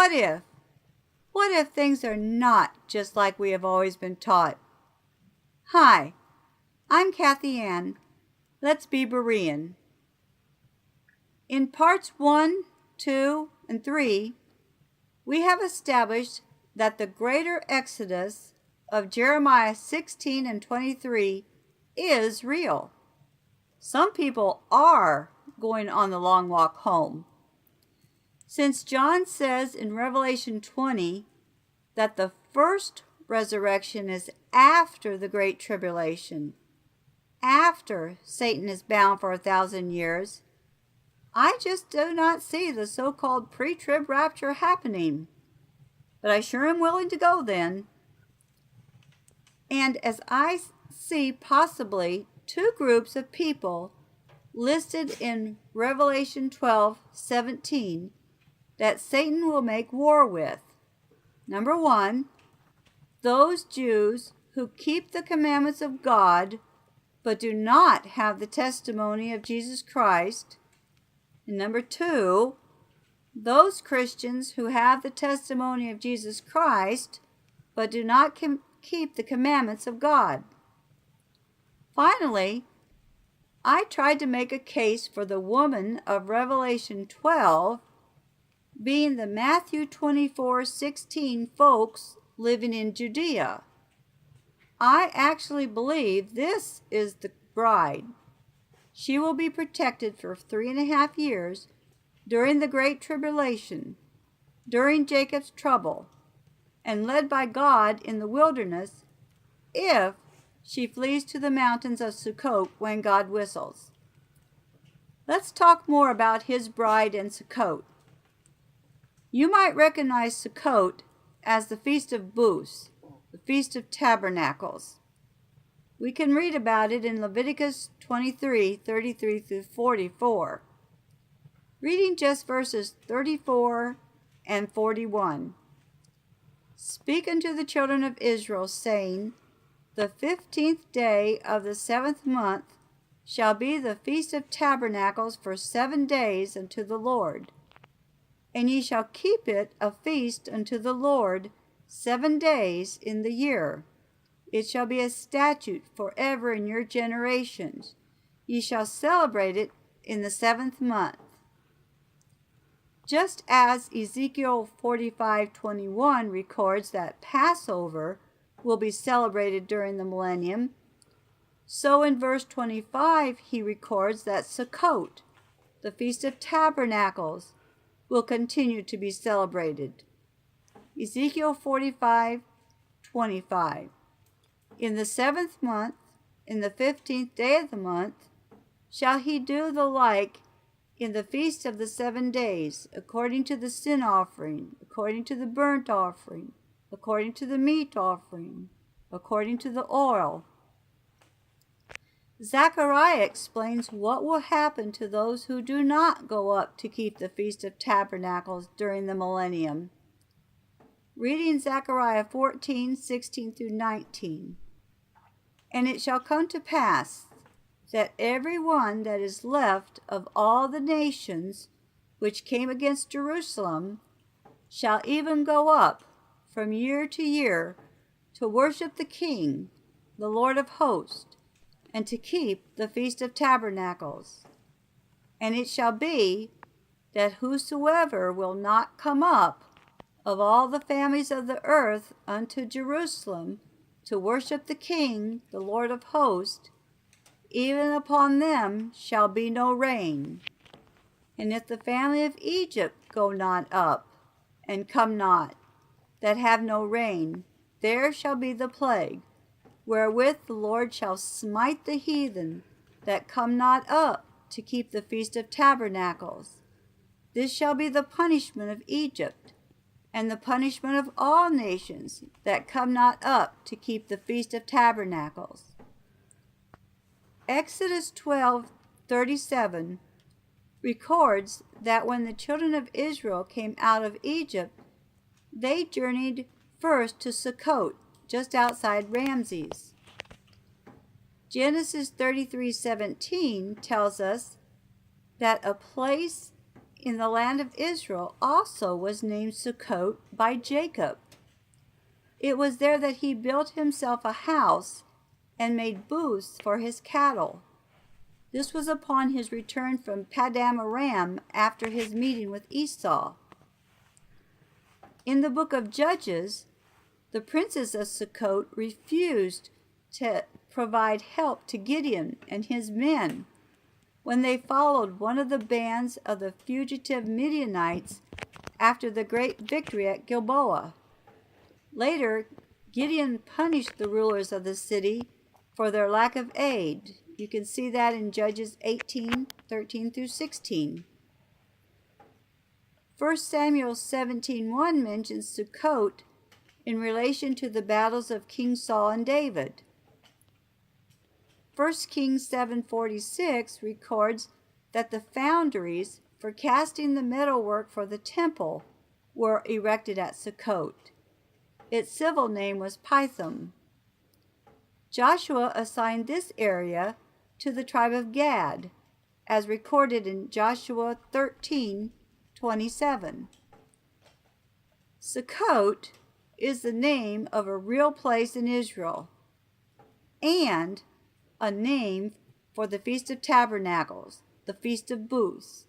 what if? What if things are not just like we have always been taught? Hi, I'm Kathy Ann. Let's be Berean. In parts 1, 2, and 3, we have established that the greater exodus of Jeremiah 16 and 23 is real. Some people are going on the long walk home. Since John says in Revelation 20 that the first resurrection is after the Great Tribulation, after Satan is bound for 1,000 years, I just do not see the so-called pre-trib rapture happening. But I sure am willing to go then. And as I see possibly two groups of people listed in Revelation 12:17 that Satan will make war with. Number 1, those Jews who keep the commandments of God but do not have the testimony of Jesus Christ. And number 2, those Christians who have the testimony of Jesus Christ but do not keep the commandments of God. Finally, I tried to make a case for the woman of Revelation 12 being the Matthew 24:16 folks living in Judea. I actually believe this is the bride. She will be protected for 3.5 years during the Great Tribulation, during Jacob's trouble, and led by God in the wilderness if she flees to the mountains of Sukkot when God whistles. Let's talk more about his bride and Sukkot. You might recognize Sukkot as the Feast of Booths, the Feast of Tabernacles. We can read about it in Leviticus 23:33 through 44. Reading just verses 34 and 41. Speak unto the children of Israel, saying, The 15th day of the 7th month shall be the Feast of Tabernacles for 7 days unto the Lord. And ye shall keep it a feast unto the Lord 7 days in the year. It shall be a statute forever in your generations. Ye shall celebrate it in the 7th month. Just as Ezekiel 45:21 records that Passover will be celebrated during the millennium, so in verse 25 he records that Sukkot, the Feast of Tabernacles, will continue to be celebrated. Ezekiel 45:25. In the 7th month, in the 15th day of the month, shall he do the like in the feast of the 7 days, according to the sin offering, according to the burnt offering, according to the meat offering, according to the oil. Zechariah explains what will happen to those who do not go up to keep the Feast of Tabernacles during the millennium. Reading Zechariah 14:16 through 19. And it shall come to pass that every one that is left of all the nations which came against Jerusalem shall even go up from year to year to worship the King, the Lord of hosts, and to keep the Feast of Tabernacles. And it shall be that whosoever will not come up of all the families of the earth unto Jerusalem to worship the King, the Lord of hosts, even upon them shall be no rain. And if the family of Egypt go not up, and come not, that have no rain, there shall be the plague, wherewith the Lord shall smite the heathen that come not up to keep the Feast of Tabernacles. This shall be the punishment of Egypt, and the punishment of all nations that come not up to keep the Feast of Tabernacles. Exodus 12:37 records that when the children of Israel came out of Egypt, they journeyed first to Sukkot, just outside Ramses. Genesis 33:17 tells us that a place in the land of Israel also was named Sukkot by Jacob. It was there that he built himself a house and made booths for his cattle. This was upon his return from Paddan Aram after his meeting with Esau. In the book of Judges, the princes of Sukkot refused to provide help to Gideon and his men when they followed one of the bands of the fugitive Midianites after the great victory at Gilboa. Later, Gideon punished the rulers of the city for their lack of aid. You can see that in Judges 18:13 through 16. 1 Samuel 17:1 mentions Sukkot in relation to the battles of King Saul and David. 1 Kings 7:46 records that the foundries for casting the metalwork for the temple were erected at Sukkot. Its civil name was Pithom. Joshua assigned this area to the tribe of Gad, as recorded in Joshua 13:27. Sukkot is the name of a real place in Israel and a name for the Feast of Tabernacles, the Feast of Booths.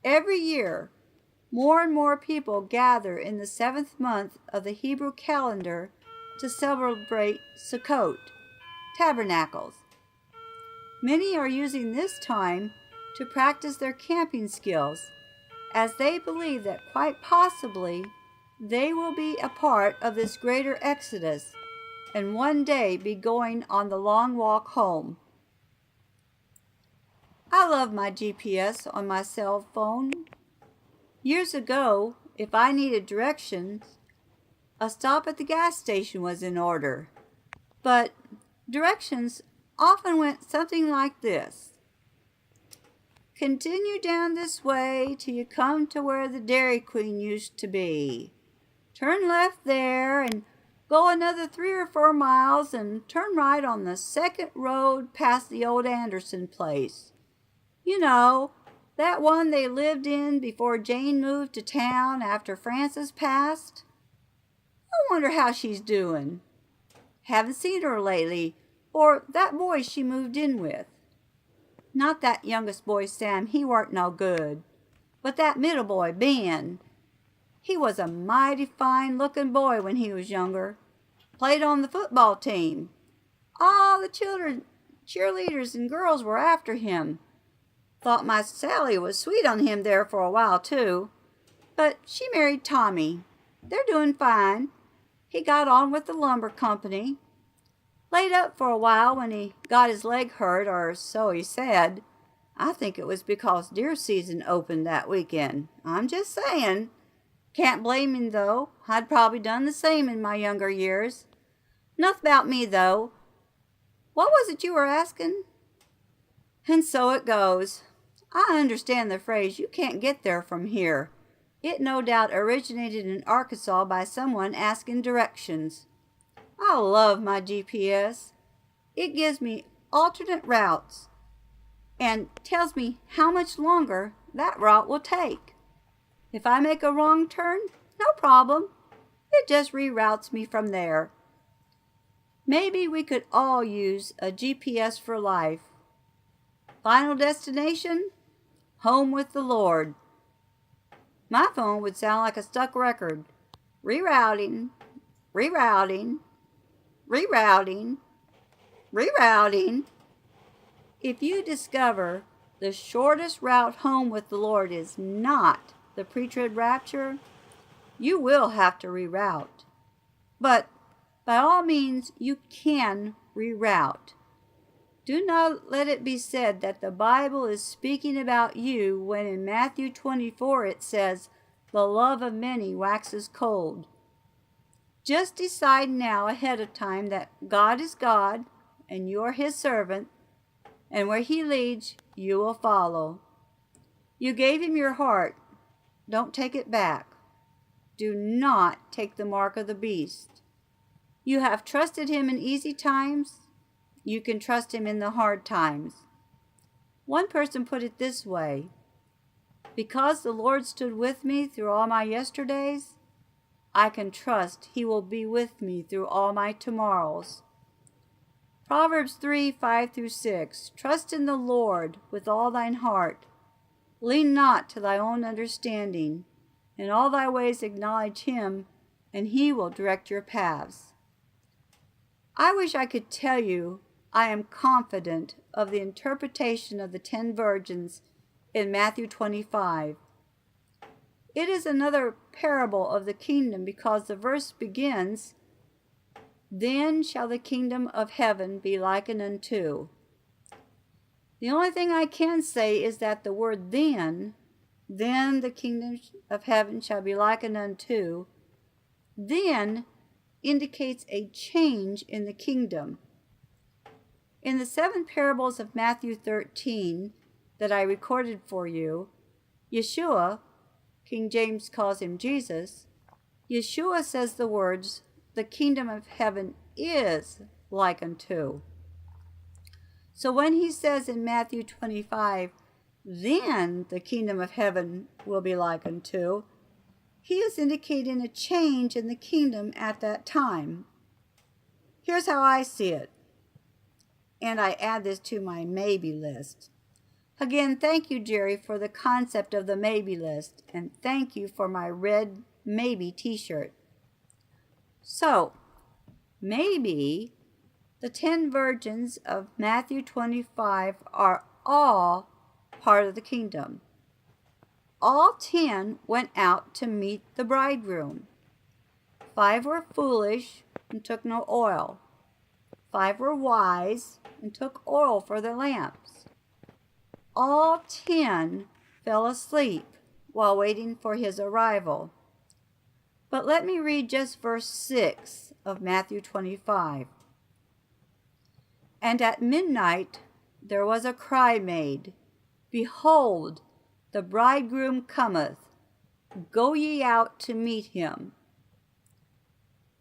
Every year, more and more people gather in the 7th month of the Hebrew calendar to celebrate Sukkot, Tabernacles. Many are using this time to practice their camping skills, as they believe that quite possibly they will be a part of this greater exodus and one day be going on the long walk home. I love my GPS on my cell phone. Years ago, if I needed directions, a stop at the gas station was in order. But directions often went something like this. Continue down this way till you come to where the Dairy Queen used to be. Turn left there and go another 3 or 4 miles and turn right on the second road past the old Anderson place. You know, that one they lived in before Jane moved to town after Frances passed. I wonder how she's doing. Haven't seen her lately, or that boy she moved in with. Not that youngest boy, Sam, he weren't no good, but that middle boy, Ben. He was a mighty fine-looking boy when he was younger. Played on the football team. All the children, cheerleaders and girls were after him. Thought my Sally was sweet on him there for a while, too. But she married Tommy. They're doing fine. He got on with the lumber company. Laid up for a while when he got his leg hurt, or so he said. I think it was because deer season opened that weekend. I'm just saying. Can't blame him, though. I'd probably done the same in my younger years. Enough about me, though. What was it you were asking? And so it goes. I understand the phrase, you can't get there from here. It no doubt originated in Arkansas by someone asking directions. I love my GPS. It gives me alternate routes and tells me how much longer that route will take. If I make a wrong turn, no problem. It just reroutes me from there. Maybe we could all use a GPS for life. Final destination? Home with the Lord. My phone would sound like a stuck record. Rerouting, rerouting, rerouting, rerouting. If you discover the shortest route home with the Lord is not the pre-trib rapture, you will have to reroute. But by all means, you can reroute. Do not let it be said that the Bible is speaking about you when in Matthew 24 it says, the love of many waxes cold. Just decide now ahead of time that God is God and you are His servant, and where He leads, you will follow. You gave Him your heart. Don't take it back. Do not take the mark of the beast. You have trusted Him in easy times. You can trust Him in the hard times. One person put it this way: Because the Lord stood with me through all my yesterdays, I can trust He will be with me through all my tomorrows. Proverbs 3:5-6. Trust in the Lord with all thine heart. Lean not to thy own understanding. In all thy ways acknowledge Him, and He will direct your paths. I wish I could tell you I am confident of the interpretation of the 10 virgins in Matthew 25. It is another parable of the kingdom because the verse begins, "Then shall the kingdom of heaven be likened unto." The only thing I can say is that the word then the kingdom of heaven shall be likened unto, then indicates a change in the kingdom. In the 7 parables of Matthew 13 that I recorded for you, Yeshua, King James calls him Jesus, Yeshua says the words, "The kingdom of heaven is like unto." So when he says in Matthew 25, "Then the kingdom of heaven will be like unto," he is indicating a change in the kingdom at that time. Here's how I see it, and I add this to my maybe list. Again, thank you, Jerry, for the concept of the maybe list, and thank you for my red maybe t-shirt. So, maybe the 10 virgins of Matthew 25 are all part of the kingdom. All 10 went out to meet the bridegroom. 5 were foolish and took no oil. 5 were wise and took oil for their lamps. All 10 fell asleep while waiting for his arrival. But let me read just verse 6 of Matthew 25. "And at midnight there was a cry made, Behold, the bridegroom cometh, go ye out to meet him."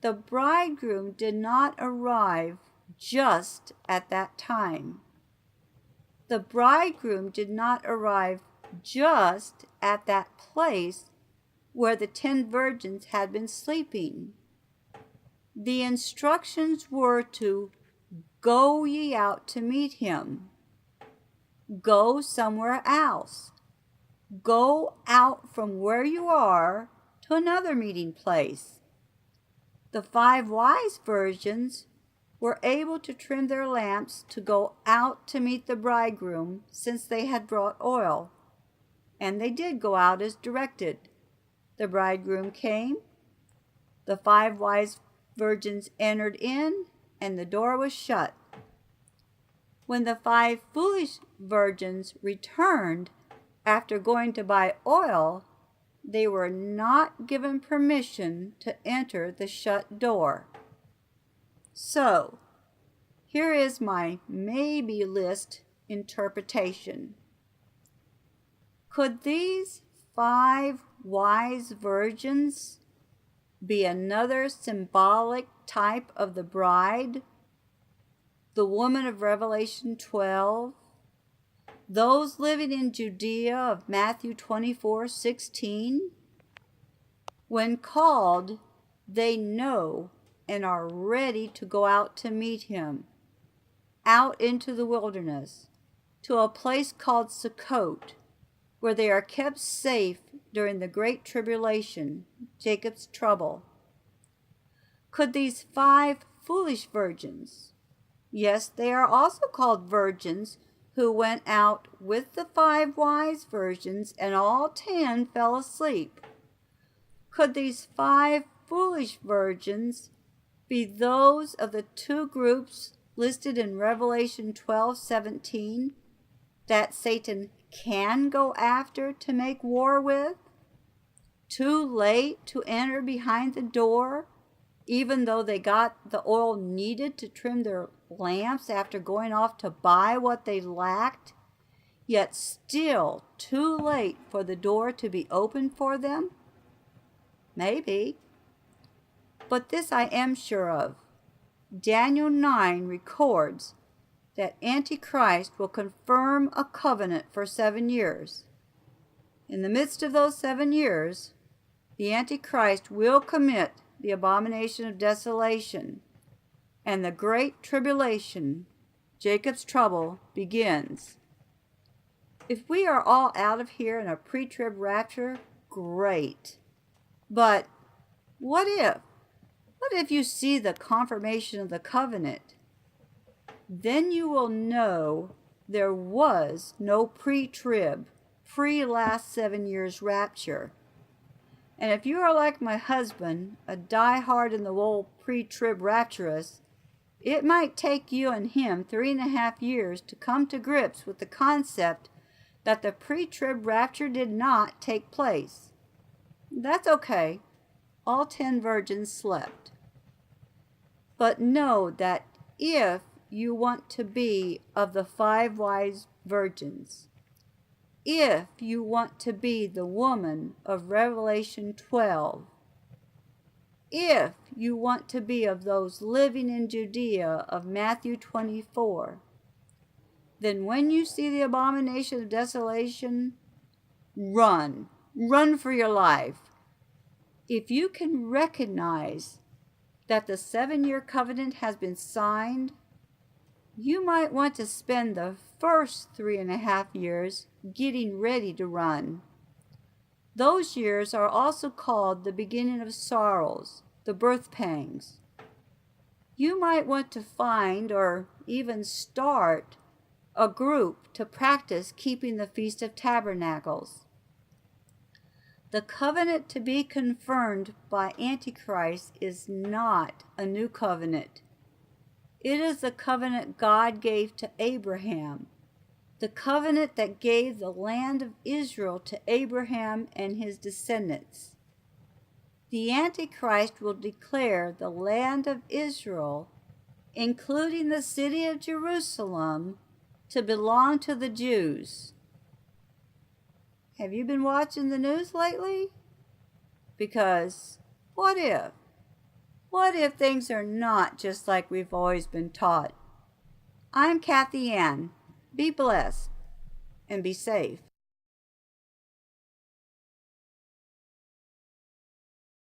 The bridegroom did not arrive just at that time. The bridegroom did not arrive just at that place where the 10 virgins had been sleeping. The instructions were to go ye out to meet him. Go somewhere else. Go out from where you are to another meeting place. The 5 wise virgins were able to trim their lamps to go out to meet the bridegroom since they had brought oil. And they did go out as directed. The bridegroom came. The 5 wise virgins entered in, and the door was shut. When the 5 foolish virgins returned after going to buy oil, they were not given permission to enter the shut door. So, here is my maybe list interpretation. Could these 5 wise virgins be another symbolic type of the bride, the woman of Revelation 12, those living in Judea of Matthew 24:16? When called, they know and are ready to go out to meet him, out into the wilderness, to a place called Sukkot, where they are kept safe during the great tribulation, Jacob's trouble. Could these 5 foolish virgins, yes, they are also called virgins, who went out with the 5 wise virgins and all 10 fell asleep, could these 5 foolish virgins be those of the 2 groups listed in Revelation 12:17 that Satan can go after to make war with? Too late to enter behind the door, even though they got the oil needed to trim their lamps after going off to buy what they lacked, yet still too late for the door to be opened for them? Maybe. But this I am sure of. Daniel 9 records that Antichrist will confirm a covenant for 7 years. In the midst of those 7 years, the Antichrist will commit the abomination of desolation, and the great tribulation, Jacob's trouble, begins. If we are all out of here in a pre-trib rapture, great. But what if? What if you see the confirmation of the covenant? Then you will know there was no pre-trib, pre-last 7 years rapture. And if you are like my husband, a die-hard in the wool pre-trib rapturist, it might take you and him 3.5 years to come to grips with the concept that the pre-trib rapture did not take place. That's okay. All 10 virgins slept. But know that if you want to be of the 5 wise virgins, if you want to be the woman of Revelation 12, if you want to be of those living in Judea of Matthew 24, then when you see the abomination of desolation, run. Run for your life. If you can recognize that the 7-year covenant has been signed, you might want to spend the first 3.5 years getting ready to run. Those years are also called the beginning of sorrows, the birth pangs. You might want to find or even start a group to practice keeping the Feast of Tabernacles. The covenant to be confirmed by Antichrist is not a new covenant. It is the covenant God gave to Abraham, the covenant that gave the land of Israel to Abraham and his descendants. The Antichrist will declare the land of Israel, including the city of Jerusalem, to belong to the Jews. Have you been watching the news lately? Because what if? What if things are not just like we've always been taught? I'm Kathy Ann. Be blessed and be safe.